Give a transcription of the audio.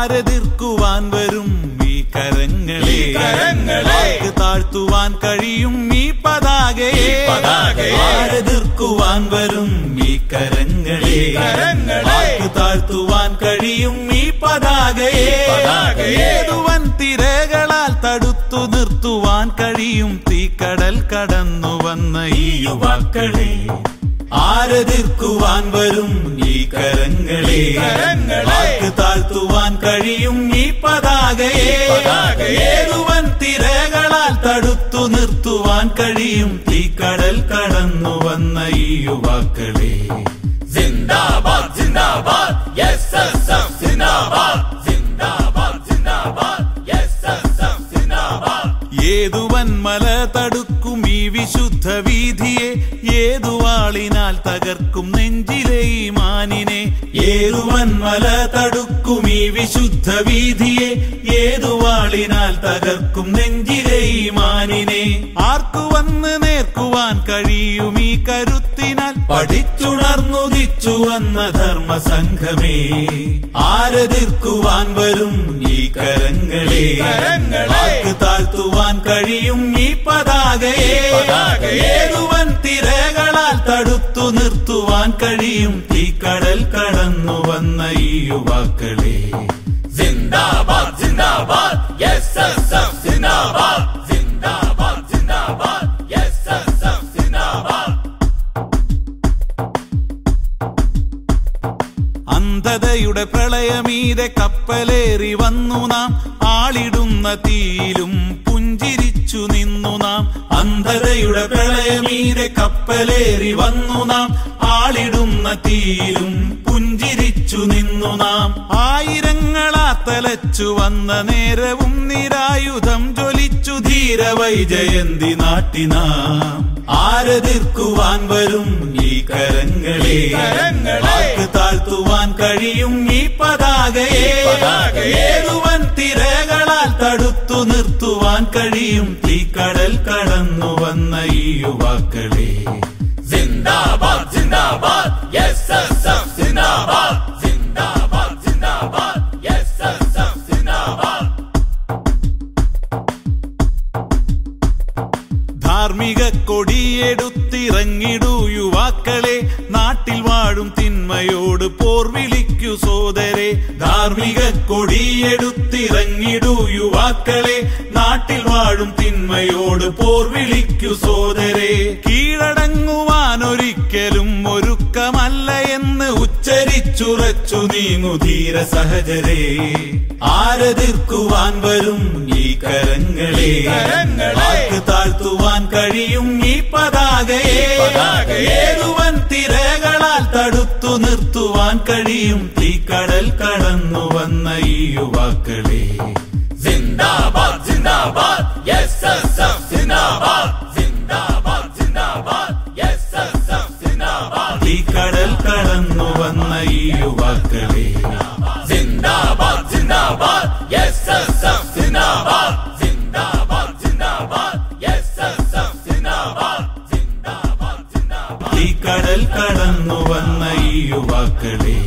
ആരെതിർക്കുവാൻ വരും ഈ കരങ്ങളെ ആർക്ക് താഴ്ത്തുവാൻ കഴിയും ഈ പതാകയെ ആരെതിർക്കുവാൻ വരും ഈ കരങ്ങളെ ആർക്ക് താഴ്ത്തുവാൻ കഴിയും ഈ പതാകയെ ഏതുവൻ തിരകളാൽ തടുത്തു നിർത്തുവാൻ കഴിയും തീക്കടൽ കടന്നു വന്ന ഈ യുവാക്കളെ ആരെതിർക്കുവാൻ വരും ഈ കരങ്ങളെ ആർക്ക് താഴ്ത്തുവാൻ കഴിയും ഈ പതാകയെ ഏതുവൻ തിരകളാൽ തടുത്തു നിർത്തുവാൻ കഴിയും തീക്കടൽ കടന്നു വന്ന ഈ യുവാക്കളെ സിന്ദാബാദ് സിന്ദാബാദ് എസ്എസ്എഫ് സിന്ദാബാദ് സിന്ദാബാദ് സിന്ദാബാദ് എസ്എസ്എഫ് സിന്ദാബാദ് ഏതുവൻ മല തടുക്കും ഈ വിശുദ്ധ വീഥിയെ ഏതുവാളിനാൽ തകർക്കും നെഞ്ചിലെ ഈമാനിനെ ഏതുവൻ മല തടുക്കും ഈ വിശുദ്ധ വീഥിയെ ഏതുവാളിനാൽ തകർക്കും നെഞ്ചിലെ ഈമാനിനെ ആർക്കു വന്ന് നേർക്കുവാൻ കഴിയും ഈ കരുത്തിനാൽ പഠിച്ചുണർന്നുദിച്ചു വന്ന ധർമ്മസംഘമേ ആരെതിർക്കുവാൻ വരും ഈ കരങ്ങളെ ആർക്ക് താഴ്ത്തുവാൻ കഴിയും ഈ പതാകയെ ഏതുവൻ തിരകളാൽ തടുത്തു നിർത്തുവാൻ കഴിയും തീക്കടൽ കടന്നു വന്ന ഈ യുവാക്കളെ സിന്ദാബാദ് സിന്ദാബാദ് എസ്എസ്എഫ് സിന്ദാബാദ് സിന്ദാബാദ് സിന്ദാബാദ് എസ്എസ്എഫ് സിന്ദാബാദ് അന്ധതയുടെ പ്രളയമീതെ കപ്പലേറി വന്നു നാം ആളിടുന്ന തീയിലും പുഞ്ചിരിച്ചു നിന്നു നാം അന്ധതയുടെ പ്രളയമീതെ കപ്പലേറി വന്നു നാം ആളിടുന്ന തീയിലും പുഞ്ചിരിച്ചു നിന്നു നാം ആയിരങ്ങളാ തലച്ചു വന്ന നേരവും നിരായുധം ജ്വലിച്ചു ധീരവൈജയന്തി നാട്ടിനാം ആരെതിർക്കുവാൻ വരും ഈ കരങ്ങളെ ആർക്ക് താഴ്ത്തുവാൻ കഴിയും ഈ പതാകയെ ഏതുവൻ തിരകളാൽ തടുത്തു നിർത്തുവാൻ കഴിയും തീക്കടൽ കടന്നു വന്ന ഈ യുവാക്കളെ സിന്ദാബാദ് സിന്ദാബാദ് എസ്എസ്എഫ് സിന്ദാബാദ് സിന്ദാബാദ് സിന്ദാബാദ് എസ്എസ്എഫ് സിന്ദാബാദ് ധാർമ്മിക കൊടിയെടുത്തിറങ്ങിടൂ യുവാക്കളെ നാട്ടിൽ വാഴും തിന്മയോട് പോർ വിളിക്കൂ സോദരെ ധാർമ്മിക കൊടിയെടുത്തിറങ്ങിടൂ യുവാക്കളെ നാട്ടിൽ വാഴും തിന്മയോട് പോർ വിളിക്കൂ സോദരെ കീഴടങ്ങുവാൻ ഒരിക്കലും ഒരുക്കമല്ല എന്ന് ഉച്ചരിച്ചുറച്ചു നീങ്ങു ധീര സഹജരെ ആരെതിർക്കുവാൻ വരും ഈ കരങ്ങളെ ആർക്ക് താഴ്ത്തുവാൻ കഴിയും ഈ പതാകയെ ഏതുവൻ തിരകളാൽ തടുത്തു നിർത്തുവാൻ കഴിയും തീക്കടൽ കടന്നു വന്ന ഈ യുവാക്കളെ സിന്ദാബാദ് സിന്ദാബാദ് എസ്എസ്എഫ് സിന്ദാബാദ് സിന്ദാബാദ് സിന്ദാബാദ് എസ്എസ്എഫ് സിന്ദാബാദ് തീക്കടൽ കടന്നു വന്ന ഈ യുവാക്കളെ സിന്ദാബാദ് സിന്ദാബാദ് എസ്എസ്എഫ് സിന്ദാബാദ് സിന്ദാബാദ് സിന്ദാബാദ് എസ്എസ്എഫ് സിന്ദാബാദ് സിന്ദാബാദ് സിന്ദാബാദ് തീക്കടൽ കടന്നു വന്ന ഈ യുവാക്കളെ